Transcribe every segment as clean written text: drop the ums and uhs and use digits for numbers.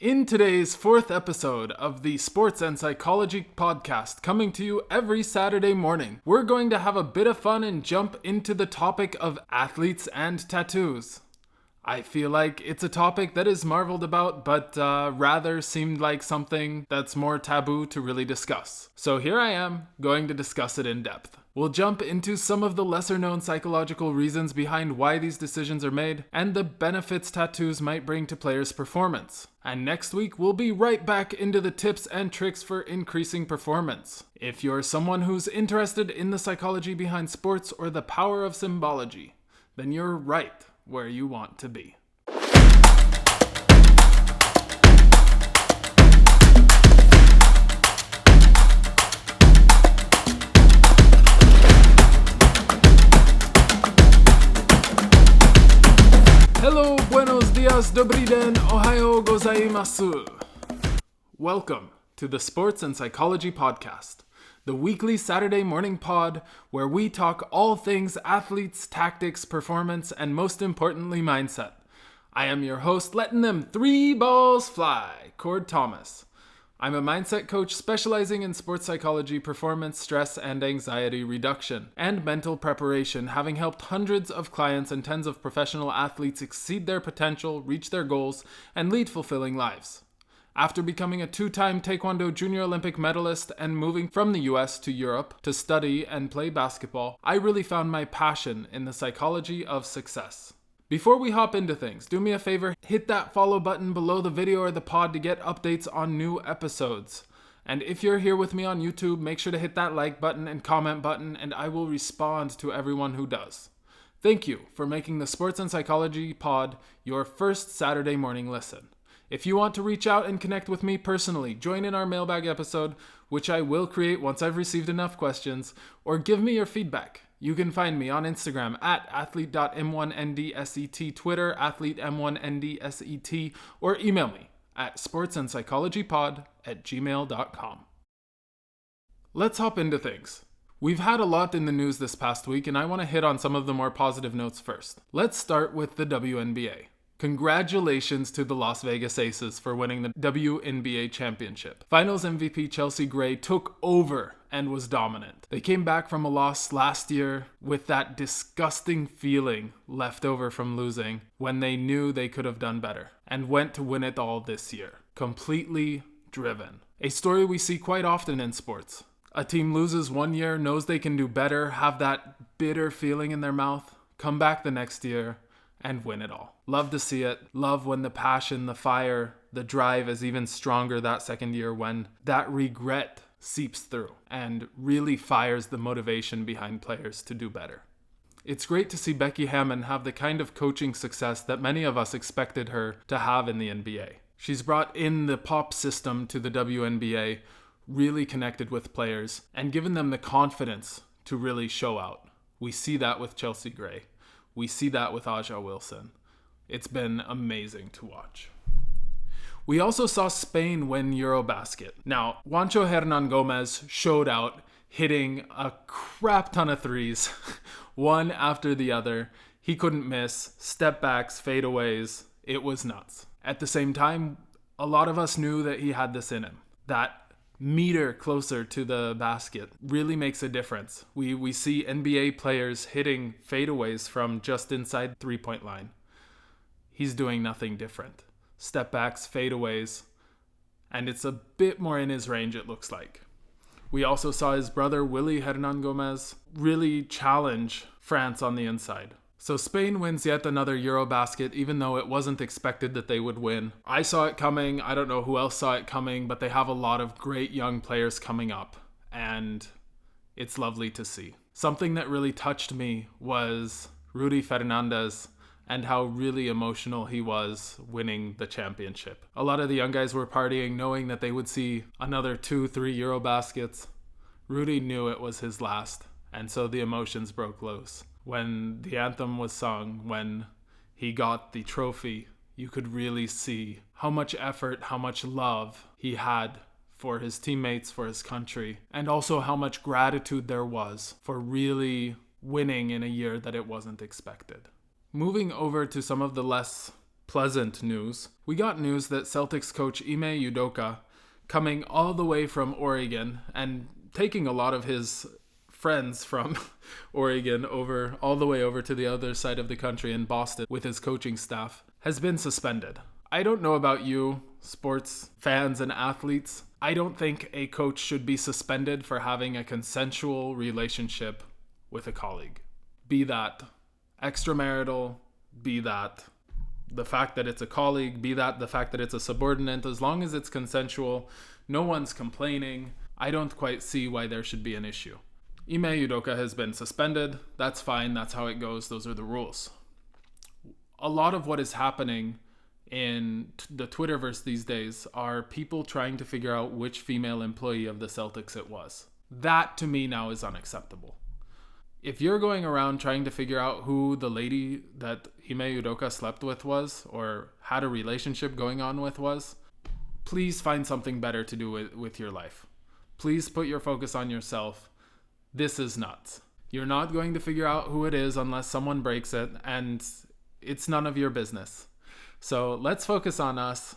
In today's fourth episode of the Sports and Psychology podcast, coming to you every Saturday morning, we're going to have a bit of fun and jump into the topic of athletes and tattoos. I feel like it's a topic that is marveled about, but rather seemed like something that's more taboo to really discuss. So here I am, going to discuss it in depth. We'll jump into some of the lesser-known psychological reasons behind why these decisions are made, and the benefits tattoos might bring to players' performance. And next week, we'll be right back into the tips and tricks for increasing performance. If you're someone who's interested in the psychology behind sports or the power of symbology, then you're right where you want to be. Hello, buenos dias, dobrý den, ohayo gozaimasu. Welcome to the Sports and Psychology Podcast, the weekly Saturday morning pod where we talk all things athletes, tactics, performance, and most importantly, mindset. I am your host, letting them three balls fly, Cord Thomas. I'm a mindset coach specializing in sports psychology, performance, stress, and anxiety reduction, and mental preparation, having helped hundreds of clients and tens of professional athletes exceed their potential, reach their goals, and lead fulfilling lives. After becoming a two-time Taekwondo Junior Olympic medalist and moving from the US to Europe to study and play basketball, I really found my passion in the psychology of success. Before we hop into things, do me a favor, hit that follow button below the video or the pod to get updates on new episodes. And if you're here with me on YouTube, make sure to hit that like button and comment button, and I will respond to everyone who does. Thank you for making the Sports and Psychology pod your first Saturday morning listen. If you want to reach out and connect with me personally, join in our mailbag episode, which I will create once I've received enough questions, or give me your feedback. You can find me on Instagram at athlete.m1ndset, Twitter athlete_m1ndset, or email me at sportsandpsychologypod@gmail.com. Let's hop into things. We've had a lot in the news this past week, and I want to hit on some of the more positive notes first. Let's start with the WNBA. Congratulations to the Las Vegas Aces for winning the WNBA championship. Finals MVP Chelsea Gray took over and was dominant. They came back from a loss last year with that disgusting feeling left over from losing when they knew they could have done better and went to win it all this year. Completely driven. A story we see quite often in sports. A team loses one year, knows they can do better, have that bitter feeling in their mouth, come back the next year, and win it all. Love to see it. Love when the passion, the fire, the drive is even stronger that second year when that regret seeps through and really fires the motivation behind players to do better. It's great to see Becky Hammon have the kind of coaching success that many of us expected her to have in the NBA. She's brought in the pop system to the WNBA, really connected with players, and given them the confidence to really show out. We see that with Chelsea Gray. We see that with Aja Wilson. It's been amazing to watch. We also saw Spain win Eurobasket. Now, Juancho Hernan Gomez showed out, hitting a crap ton of threes, one after the other. He couldn't miss. Step backs, fadeaways. It was nuts. At the same time, a lot of us knew that he had this in him. That meter closer to the basket really makes a difference. We see NBA players hitting fadeaways from just inside three-point line. He's doing nothing different. Step backs, fadeaways, and it's a bit more in his range, it looks like. We also saw his brother, Willy Hernan Gomez, really challenge France on the inside. So Spain wins yet another Eurobasket, even though it wasn't expected that they would win. I saw it coming. I don't know who else saw it coming, but they have a lot of great young players coming up, and it's lovely to see. Something that really touched me was Rudy Fernandez and how really emotional he was winning the championship. A lot of the young guys were partying, knowing that they would see another 2-3 Eurobaskets. Rudy knew it was his last, and so the emotions broke loose. When the anthem was sung, when he got the trophy, you could really see how much effort, how much love he had for his teammates, for his country, and also how much gratitude there was for really winning in a year that it wasn't expected. Moving over to some of the less pleasant news. We got news that Celtics coach Ime Udoka, coming all the way from Oregon and taking a lot of his friends from Oregon all the way over to the other side of the country in Boston with his coaching staff, has been suspended. I don't know about you, sports fans and athletes. I don't think a coach should be suspended for having a consensual relationship with a colleague. Be that extramarital, be that the fact that it's a colleague, be that the fact that it's a subordinate. As long as it's consensual, no one's complaining. I don't quite see why there should be an issue. Ime Udoka has been suspended. That's fine. That's how it goes. Those are the rules. A lot of what is happening in the Twitterverse these days are people trying to figure out which female employee of the Celtics it was. That to me now is unacceptable. If you're going around trying to figure out who the lady that Ime Udoka slept with was or had a relationship going on with was, please find something better to do with your life. Please put your focus on yourself. This is nuts. You're not going to figure out who it is unless someone breaks it, and it's none of your business. So let's focus on us,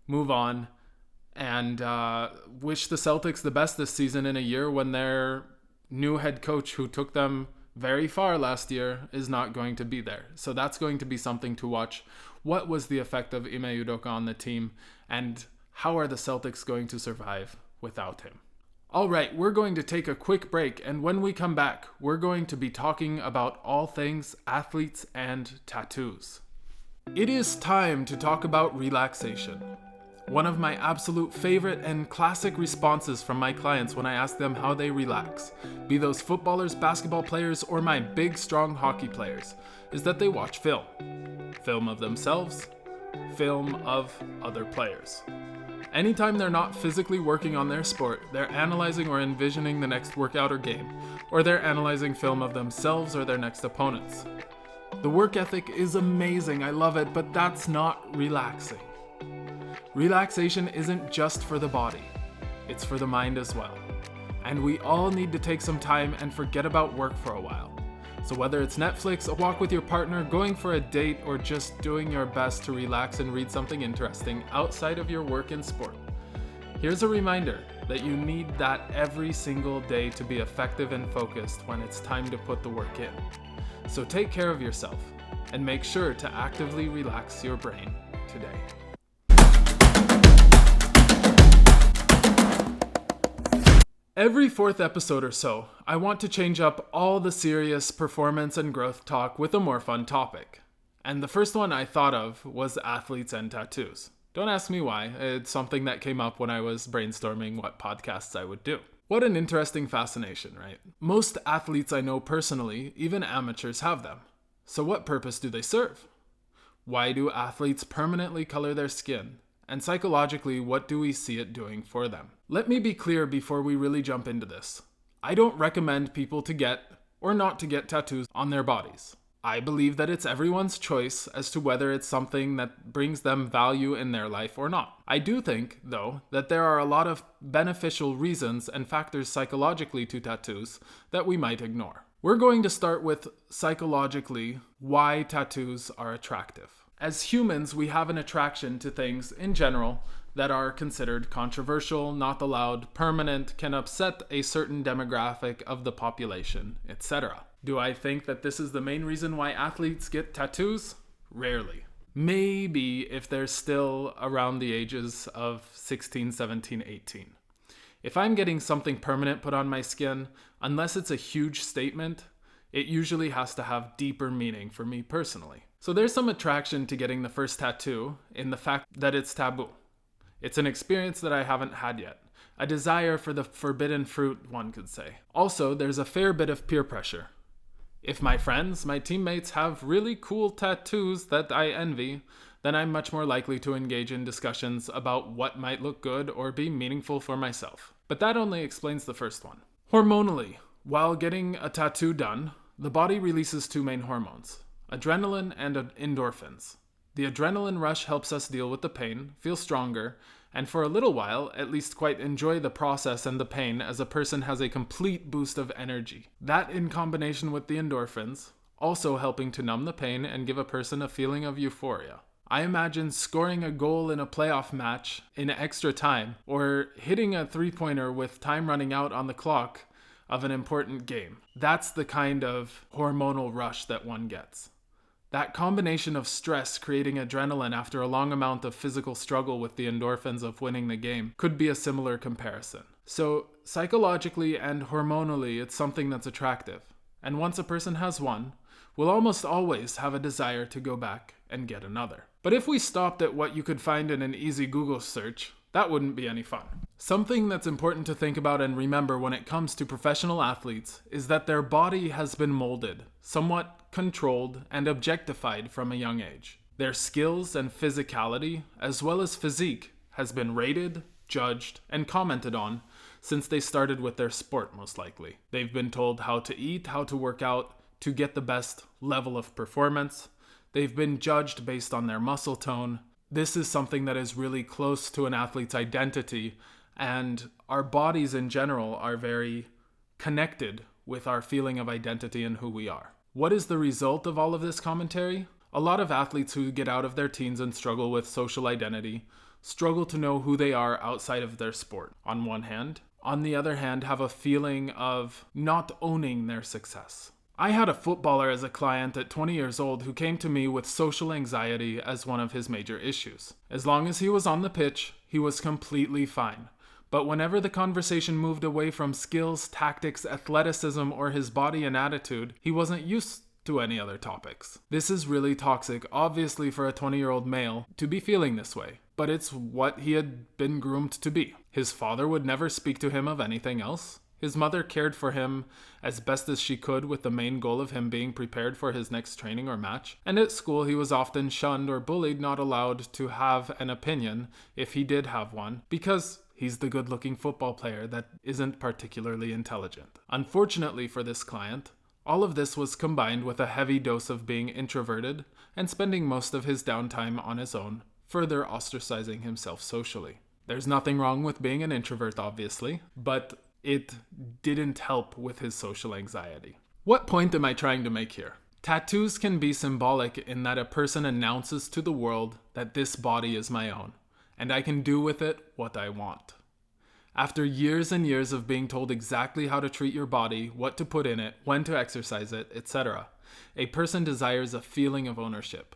move on, and wish the Celtics the best this season in a year when their new head coach, who took them very far last year, is not going to be there. So that's going to be something to watch. What was the effect of Ime Udoka on the team, and how are the Celtics going to survive without him? All right, we're going to take a quick break, and when we come back, we're going to be talking about all things athletes and tattoos. It is time to talk about relaxation. One of my absolute favorite and classic responses from my clients when I ask them how they relax, be those footballers, basketball players, or my big, strong hockey players, is that they watch film. Film of themselves, film of other players. Anytime they're not physically working on their sport, they're analyzing or envisioning the next workout or game, or they're analyzing film of themselves or their next opponents. The work ethic is amazing, I love it, but that's not relaxing. Relaxation isn't just for the body, it's for the mind as well. And we all need to take some time and forget about work for a while. So whether it's Netflix, a walk with your partner, going for a date, or just doing your best to relax and read something interesting outside of your work and sport, here's a reminder that you need that every single day to be effective and focused when it's time to put the work in. So take care of yourself and make sure to actively relax your brain today. Every fourth episode or so, I want to change up all the serious performance and growth talk with a more fun topic. And the first one I thought of was athletes and tattoos. Don't ask me why, it's something that came up when I was brainstorming what podcasts I would do. What an interesting fascination, right? Most athletes I know personally, even amateurs, have them. So what purpose do they serve? Why do athletes permanently color their skin? And psychologically, what do we see it doing for them? Let me be clear before we really jump into this. I don't recommend people to get or not to get tattoos on their bodies. I believe that it's everyone's choice as to whether it's something that brings them value in their life or not. I do think, though, that there are a lot of beneficial reasons and factors psychologically to tattoos that we might ignore. We're going to start with psychologically why tattoos are attractive. As humans, we have an attraction to things in general that are considered controversial, not allowed, permanent, can upset a certain demographic of the population, etc. Do I think that this is the main reason why athletes get tattoos? Rarely. Maybe if they're still around the ages of 16, 17, 18. If I'm getting something permanent put on my skin, unless it's a huge statement, it usually has to have deeper meaning for me personally. So there's some attraction to getting the first tattoo in the fact that it's taboo. It's an experience that I haven't had yet. A desire for the forbidden fruit, one could say. Also, there's a fair bit of peer pressure. If my friends, my teammates have really cool tattoos that I envy, then I'm much more likely to engage in discussions about what might look good or be meaningful for myself. But that only explains the first one. Hormonally, while getting a tattoo done, the body releases two main hormones, adrenaline and endorphins. The adrenaline rush helps us deal with the pain, feel stronger, and for a little while, at least quite enjoy the process and the pain as a person has a complete boost of energy. That in combination with the endorphins, also helping to numb the pain and give a person a feeling of euphoria. I imagine scoring a goal in a playoff match in extra time, or hitting a three-pointer with time running out on the clock of an important game. That's the kind of hormonal rush that one gets. That combination of stress creating adrenaline after a long amount of physical struggle with the endorphins of winning the game could be a similar comparison. So, psychologically and hormonally, it's something that's attractive. And once a person has one, will almost always have a desire to go back and get another. But if we stopped at what you could find in an easy Google search, that wouldn't be any fun. Something that's important to think about and remember when it comes to professional athletes is that their body has been molded, somewhat controlled, and objectified from a young age. Their skills and physicality, as well as physique, has been rated, judged, and commented on since they started with their sport, most likely. They've been told how to eat, how to work out, to get the best level of performance. They've been judged based on their muscle tone. This is something that is really close to an athlete's identity, and our bodies in general are very connected with our feeling of identity and who we are. What is the result of all of this commentary? A lot of athletes who get out of their teens and struggle with social identity struggle to know who they are outside of their sport, on one hand. On the other hand, have a feeling of not owning their success. I had a footballer as a client at 20 years old who came to me with social anxiety as one of his major issues. As long as he was on the pitch, he was completely fine. But whenever the conversation moved away from skills, tactics, athleticism, or his body and attitude, he wasn't used to any other topics. This is really toxic, obviously, for a 20-year-old male to be feeling this way. But it's what he had been groomed to be. His father would never speak to him of anything else. His mother cared for him as best as she could with the main goal of him being prepared for his next training or match. And at school he was often shunned or bullied, not allowed to have an opinion if he did have one, because he's the good-looking football player that isn't particularly intelligent. Unfortunately for this client, all of this was combined with a heavy dose of being introverted and spending most of his downtime on his own, further ostracizing himself socially. There's nothing wrong with being an introvert, obviously, but it didn't help with his social anxiety. What point am I trying to make here? Tattoos can be symbolic in that a person announces to the world that this body is my own, and I can do with it what I want. After years and years of being told exactly how to treat your body, what to put in it, when to exercise it, etc., a person desires a feeling of ownership.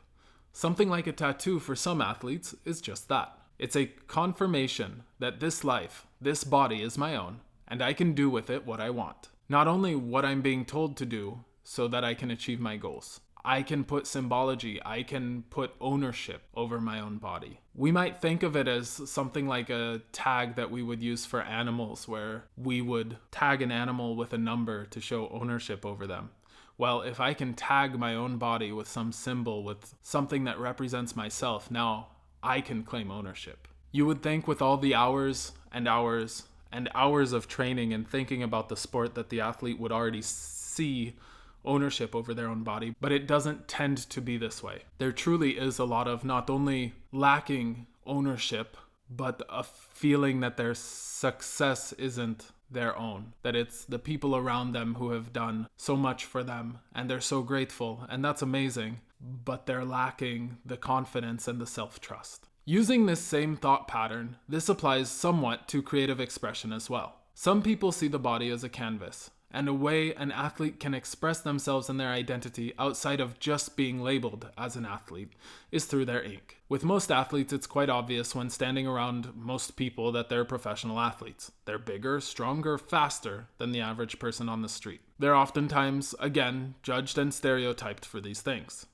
Something like a tattoo for some athletes is just that. It's a confirmation that this life, this body is my own, and I can do with it what I want. Not only what I'm being told to do so that I can achieve my goals. I can put symbology, I can put ownership over my own body. We might think of it as something like a tag that we would use for animals, where we would tag an animal with a number to show ownership over them. Well, if I can tag my own body with some symbol, with something that represents myself, now I can claim ownership. You would think with all the hours and hours and hours of training and thinking about the sport that the athlete would already see ownership over their own body, but it doesn't tend to be this way. There truly is a lot of not only lacking ownership, but a feeling that their success isn't their own, that it's the people around them who have done so much for them, and they're so grateful, and that's amazing, but they're lacking the confidence and the self-trust. Using this same thought pattern, this applies somewhat to creative expression as well. Some people see the body as a canvas, and a way an athlete can express themselves and their identity outside of just being labeled as an athlete is through their ink. With most athletes, it's quite obvious when standing around most people that they're professional athletes. They're bigger, stronger, faster than the average person on the street. They're oftentimes, again, judged and stereotyped for these things.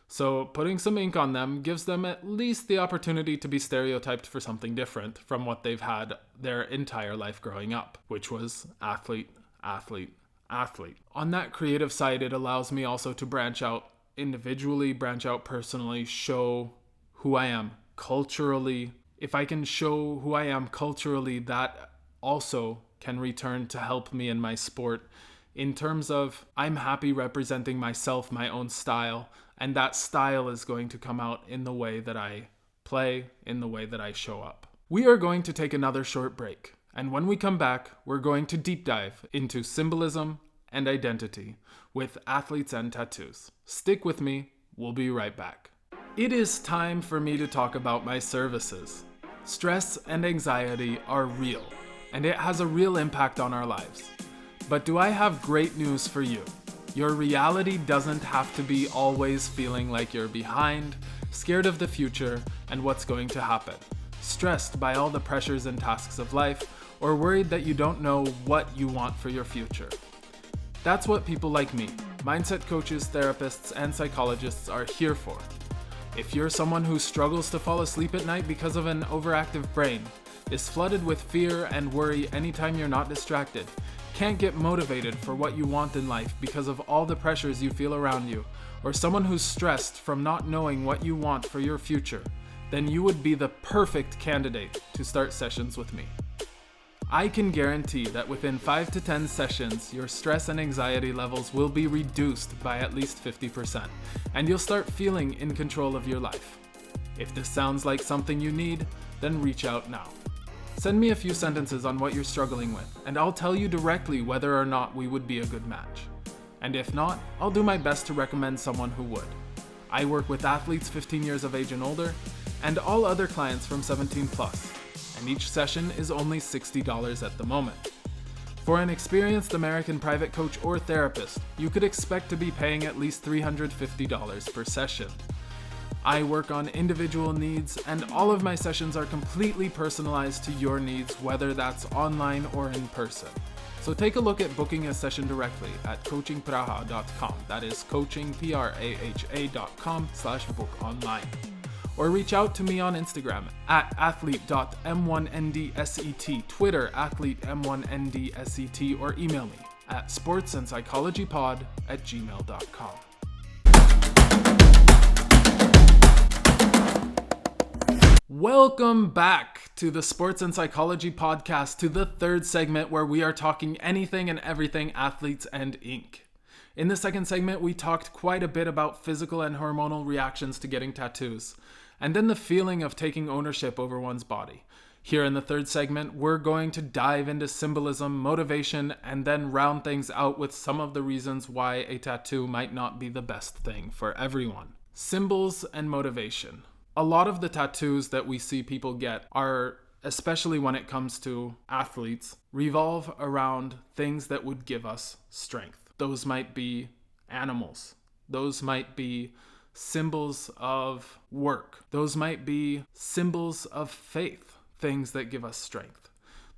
So putting some ink on them gives them at least the opportunity to be stereotyped for something different from what they've had their entire life growing up, which was athlete, athlete, athlete. On that creative side, it allows me also to branch out individually, branch out personally, show who I am culturally. If I can show who I am culturally, that also can return to help me in my sport in terms of I'm happy representing myself, my own style, and that style is going to come out in the way that I play, in the way that I show up. We are going to take another short break, and when we come back, we're going to deep dive into symbolism and identity with athletes and tattoos. Stick with me, we'll be right back. It is time for me to talk about my services. Stress and anxiety are real, and it has a real impact on our lives. But do I have great news for you? Your reality doesn't have to be always feeling like you're behind, scared of the future and what's going to happen, stressed by all the pressures and tasks of life, or worried that you don't know what you want for your future. That's what people like me, mindset coaches, therapists, and psychologists are here for. If you're someone who struggles to fall asleep at night because of an overactive brain, is flooded with fear and worry anytime you're not distracted, can't get motivated for what you want in life because of all the pressures you feel around you, or someone who's stressed from not knowing what you want for your future, then you would be the perfect candidate to start sessions with me. I can guarantee that within 5 to 10 sessions, your stress and anxiety levels will be reduced by at least 50%, and you'll start feeling in control of your life. If this sounds like something you need, then reach out now. Send me a few sentences on what you're struggling with, and I'll tell you directly whether or not we would be a good match. And if not, I'll do my best to recommend someone who would. I work with athletes 15 years of age and older, and all other clients from 17 plus, and each session is only $60 at the moment. For an experienced American private coach or therapist, you could expect to be paying at least $350 per session. I work on individual needs, and all of my sessions are completely personalized to your needs, whether that's online or in person. So take a look at booking a session directly at coachingpraha.com. That is coachingpraha.com/book-online. Or reach out to me on Instagram at athlete.m1ndset, Twitter athlete_m1ndset, or email me at sportsandpsychologypod@gmail.com. Welcome back to the Sports and Psychology Podcast, to the third segment where we are talking anything and everything athletes and ink. In the second segment, we talked quite a bit about physical and hormonal reactions to getting tattoos, and then the feeling of taking ownership over one's body. Here in the third segment, we're going to dive into symbolism, motivation, and then round things out with some of the reasons why a tattoo might not be the best thing for everyone. Symbols and motivation. A lot of the tattoos that we see people get are, especially when it comes to athletes, revolve around things that would give us strength. Those might be animals. Those might be symbols of work. Those might be symbols of faith, things that give us strength.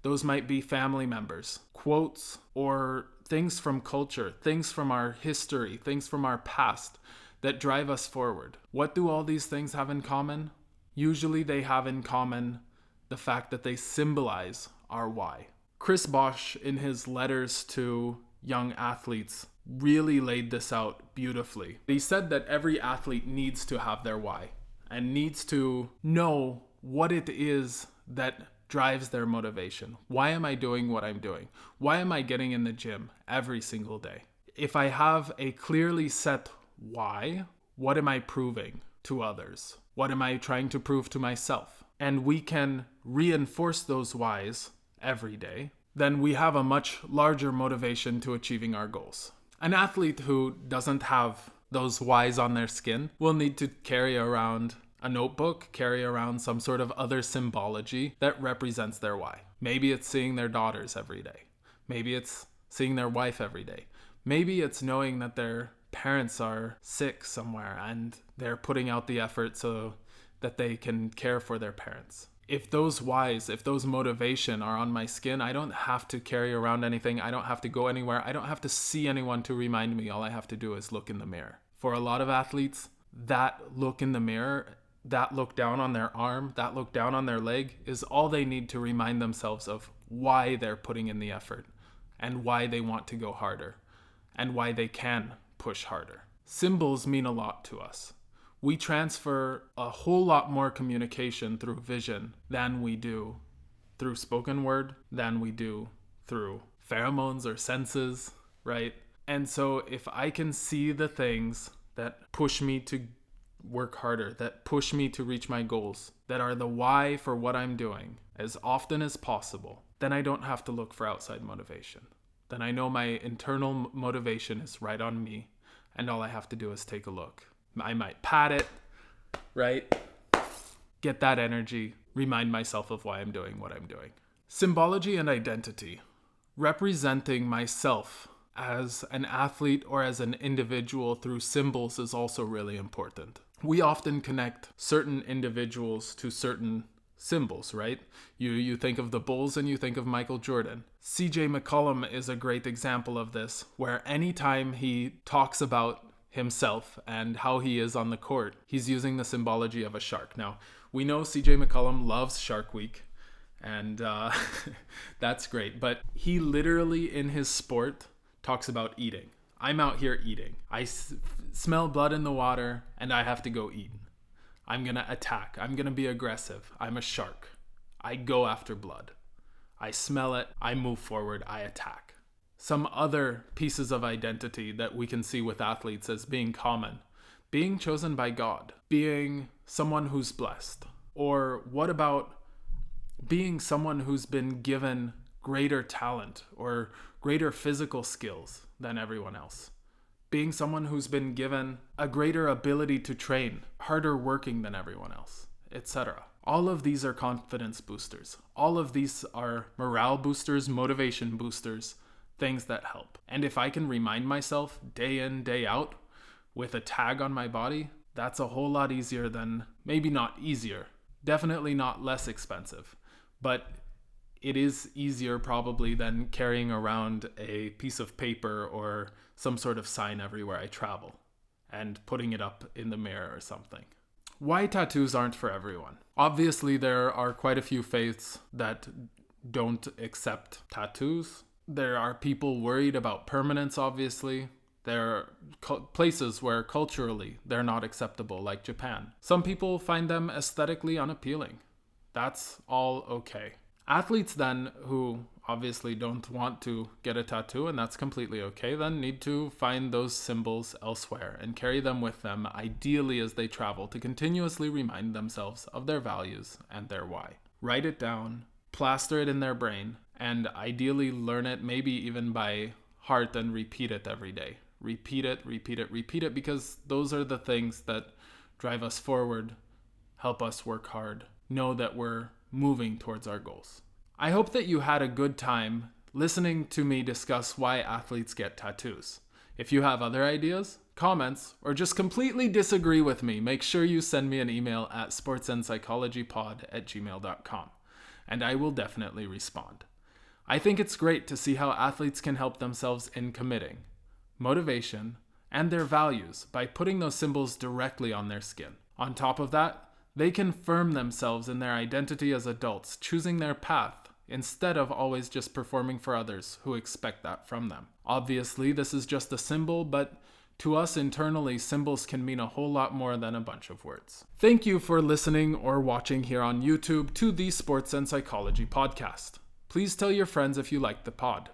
Those might be family members, quotes, or things from culture, things from our history, things from our past that drive us forward. What do all these things have in common? Usually they have in common the fact that they symbolize our why. Chris Bosch, in his letters to young athletes, really laid this out beautifully. He said that every athlete needs to have their why and needs to know what it is that drives their motivation. Why am I doing what I'm doing? Why am I getting in the gym every single day? If I have a clearly set why, what am I proving to others? What am I trying to prove to myself? And we can reinforce those whys every day, then we have a much larger motivation to achieving our goals. An athlete who doesn't have those whys on their skin will need to carry around a notebook, carry around some sort of other symbology that represents their why. Maybe it's seeing their daughters every day. Maybe it's seeing their wife every day. Maybe it's knowing that their parents are sick somewhere and they're putting out the effort so that they can care for their parents. If those whys, if those motivation are on my skin, I don't have to carry around anything. I don't have to go anywhere. I don't have to see anyone to remind me. All I have to do is look in the mirror. For a lot of athletes, that look in the mirror, that look down on their arm, that look down on their leg is all they need to remind themselves of why they're putting in the effort and why they want to go harder and why they can push harder. Symbols mean a lot to us. We transfer a whole lot more communication through vision than we do through spoken word, than we do through pheromones or senses, right? And so if I can see the things that push me to work harder, that push me to reach my goals, that are the why for what I'm doing as often as possible, then I don't have to look for outside motivation. Then I know my internal motivation is right on me, and all I have to do is take a look. I might pat it, right? Get that energy, remind myself of why I'm doing what I'm doing. Symbology and identity. Representing myself as an athlete or as an individual through symbols is also really important. We often connect certain individuals to certain symbols, right? You think of the Bulls and you think of Michael Jordan. CJ McCollum is a great example of this, where anytime he talks about himself and how he is on the court, he's using the symbology of a shark. Now, we know CJ McCollum loves Shark Week, and that's great, but he literally in his sport talks about eating. I'm out here eating. I smell blood in the water and I have to go eat. I'm going to attack. I'm going to be aggressive. I'm a shark. I go after blood. I smell it. I move forward. I attack. Some other pieces of identity that we can see with athletes as being common. Being chosen by God. Being someone who's blessed. Or what about being someone who's been given greater talent or greater physical skills than everyone else? Being someone who's been given a greater ability to train, harder working than everyone else, etc. All of these are confidence boosters. All of these are morale boosters, motivation boosters, things that help. And if I can remind myself day in, day out with a tag on my body, that's a whole lot easier than, maybe not easier, definitely not less expensive, but it is easier probably than carrying around a piece of paper or some sort of sign everywhere I travel and putting it up in the mirror or something. Why tattoos aren't for everyone? Obviously, there are quite a few faiths that don't accept tattoos. There are people worried about permanence, obviously. There are places where culturally they're not acceptable, like Japan. Some people find them aesthetically unappealing. That's all okay. Athletes then, who obviously don't want to get a tattoo, and that's completely okay, then need to find those symbols elsewhere and carry them with them, ideally as they travel, to continuously remind themselves of their values and their why. Write it down, plaster it in their brain, and ideally learn it, maybe even by heart, and repeat it every day. Repeat it, repeat it, repeat it, because those are the things that drive us forward, help us work hard, know that we're moving towards our goals. I hope that you had a good time listening to me discuss why athletes get tattoos. If you have other ideas, comments, or just completely disagree with me, make sure you send me an email at sportsandpsychologypod@gmail.com, and I will definitely respond. I think it's great to see how athletes can help themselves in committing, motivation, and their values by putting those symbols directly on their skin. On top of that, they can firm themselves in their identity as adults, choosing their path instead of always just performing for others who expect that from them. Obviously, this is just a symbol, but to us internally, symbols can mean a whole lot more than a bunch of words. Thank you for listening or watching here on YouTube to the Sports and Psychology podcast. Please tell your friends if you like the pod.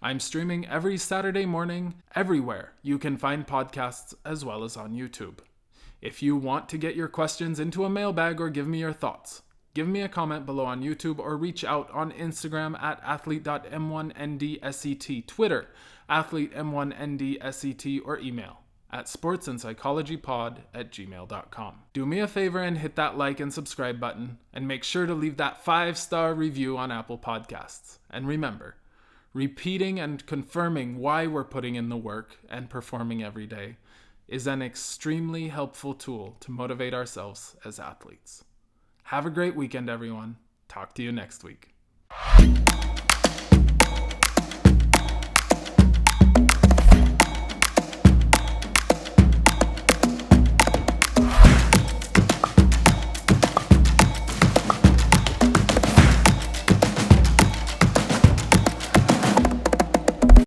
I'm streaming every Saturday morning everywhere you can find podcasts, as well as on YouTube. If you want to get your questions into a mailbag or give me your thoughts, give me a comment below on YouTube or reach out on Instagram at athlete.m1ndset, Twitter, athletem1ndset, or email at sportsandpsychologypod@gmail.com. Do me a favor and hit that like and subscribe button, and make sure to leave that 5-star review on Apple Podcasts. And remember, repeating and confirming why we're putting in the work and performing every day is an extremely helpful tool to motivate ourselves as athletes. Have a great weekend, everyone. Talk to you next week.